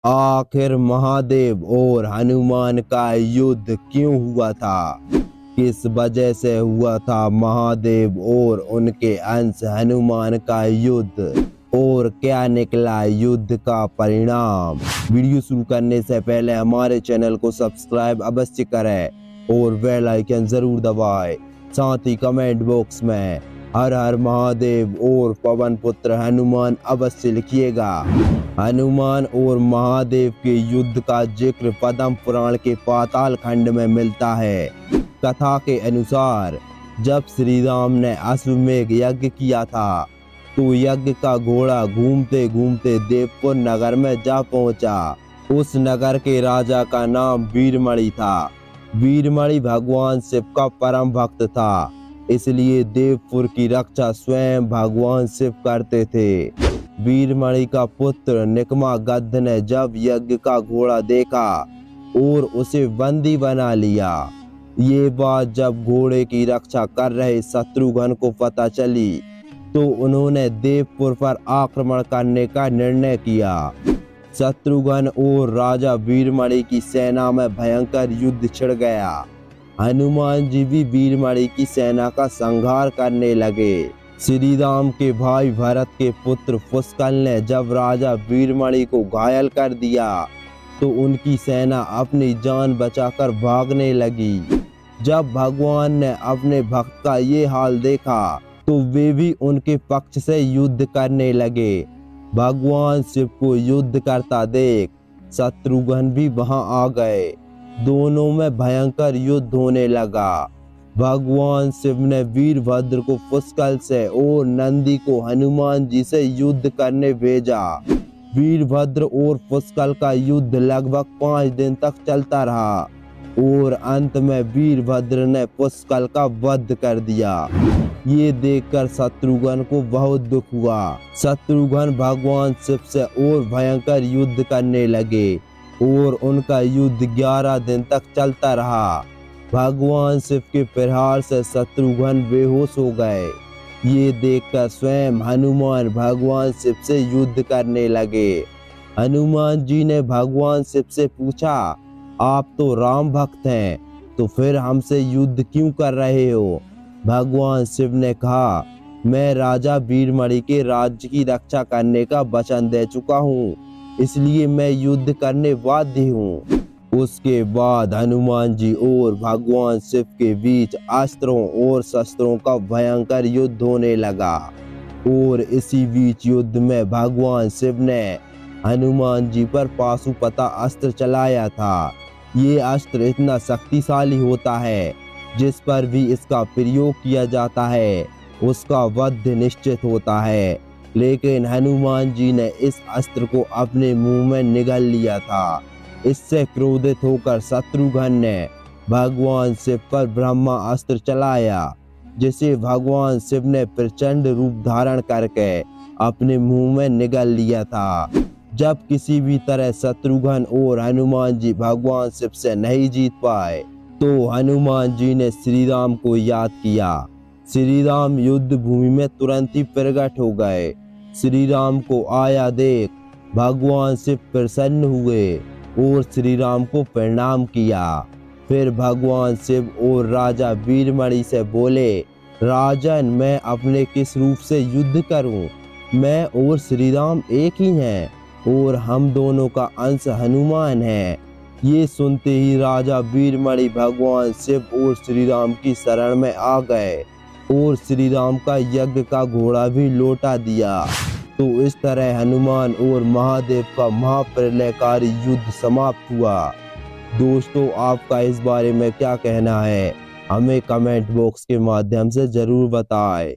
आखिर महादेव और हनुमान का युद्ध क्यों हुआ था? किस वजह से हुआ था महादेव और उनके अंश हनुमान का युद्ध? और क्या निकला युद्ध का परिणाम? वीडियो शुरू करने से पहले हमारे चैनल को सब्सक्राइब अवश्य करें और बेल आइकन जरूर दबाएं। साथ ही कमेंट बॉक्स में हर हर महादेव और पवन पुत्र हनुमान अवश्य लिखिएगा। हनुमान और महादेव के युद्ध का जिक्र पद्म पुराण के पाताल खंड में मिलता है। कथा के अनुसार जब श्री राम ने अश्वमेघ यज्ञ किया था तो यज्ञ का घोड़ा घूमते घूमते देवपुर नगर में जा पहुंचा। उस नगर के राजा का नाम वीरमणि था। वीरमणि भगवान शिव का परम भक्त था, इसलिए देवपुर की रक्षा स्वयं भगवान शिव करते थे। वीरमणि का पुत्र निकमागध ने जब यज्ञ का घोड़ा देखा और उसे बंदी बना लिया। ये बात जब घोड़े की रक्षा कर रहे शत्रुघ्न को पता चली तो उन्होंने देवपुर पर आक्रमण करने का निर्णय किया। शत्रुघ्न और राजा वीरमणि की सेना में भयंकर युद्ध छिड़ गया। हनुमान जी भी वीरमणि की सेना का संहार करने लगे। श्री राम के भाई भरत के पुत्र पुष्कल ने जब राजा वीरमणि को घायल कर दिया तो उनकी सेना अपनी जान बचाकर भागने लगी। जब भगवान ने अपने भक्त का ये हाल देखा तो वे भी उनके पक्ष से युद्ध करने लगे। भगवान शिव को युद्ध करता देख शत्रुघ्न भी वहां आ गए। दोनों में भयंकर युद्ध होने लगा। भगवान शिव ने वीरभद्र को पुष्कल से और नंदी को हनुमान जी से युद्ध करने भेजा। वीरभद्र और पुष्कल का युद्ध लगभग 5 दिन तक चलता रहा और अंत में वीरभद्र ने पुष्कल का वध कर दिया। ये देखकर शत्रुघ्न को बहुत दुख हुआ। शत्रुघ्न भगवान शिव से और भयंकर युद्ध करने लगे और उनका युद्ध 11 दिन तक चलता रहा। भगवान शिव के प्रहार से शत्रुघ्न बेहोश हो गए। ये देखकर स्वयं हनुमान भगवान शिव से युद्ध करने लगे। हनुमान जी ने भगवान शिव से पूछा, आप तो राम भक्त हैं, तो फिर हमसे युद्ध क्यों कर रहे हो? भगवान शिव ने कहा, मैं राजा वीरमणि के राज्य की रक्षा करने का वचन दे चुका हूँ, इसलिए मैं युद्ध करने बाध्य हूँ। उसके बाद हनुमान जी और भगवान शिव के बीच अस्त्रों और शस्त्रों का भयंकर युद्ध होने लगा। और इसी बीच युद्ध में भगवान शिव ने हनुमान जी पर पाशुपता अस्त्र चलाया था। ये अस्त्र इतना शक्तिशाली होता है, जिस पर भी इसका प्रयोग किया जाता है उसका वध निश्चित होता है। लेकिन हनुमान जी ने इस अस्त्र को अपने मुंह में निगल लिया था। इससे क्रोधित होकर शत्रुघ्न ने भगवान शिव पर ब्रह्मा अस्त्र चलाया, जिसे भगवान शिव ने प्रचंड रूप धारण करके अपने मुंह में निगल लिया था। जब किसी भी तरह शत्रुघ्न और हनुमान जी भगवान शिव से नहीं जीत पाए तो हनुमान जी ने श्री राम को याद किया। श्री राम युद्ध भूमि में तुरंत ही प्रकट हो गए। श्री राम को आया देख भगवान शिव प्रसन्न हुए और श्री राम को प्रणाम किया। फिर भगवान शिव और राजा वीरमणि से बोले, राजन, मैं अपने किस रूप से युद्ध करूं? मैं और श्री राम एक ही हैं और हम दोनों का अंश हनुमान है। ये सुनते ही राजा वीरमणि भगवान शिव और श्री राम की शरण में आ गए और श्री राम का यज्ञ का घोड़ा भी लौटा दिया। तो इस तरह हनुमान और महादेव का महाप्रलयकारी युद्ध समाप्त हुआ। दोस्तों, आपका इस बारे में क्या कहना है? हमें कमेंट बॉक्स के माध्यम से जरूर बताएं।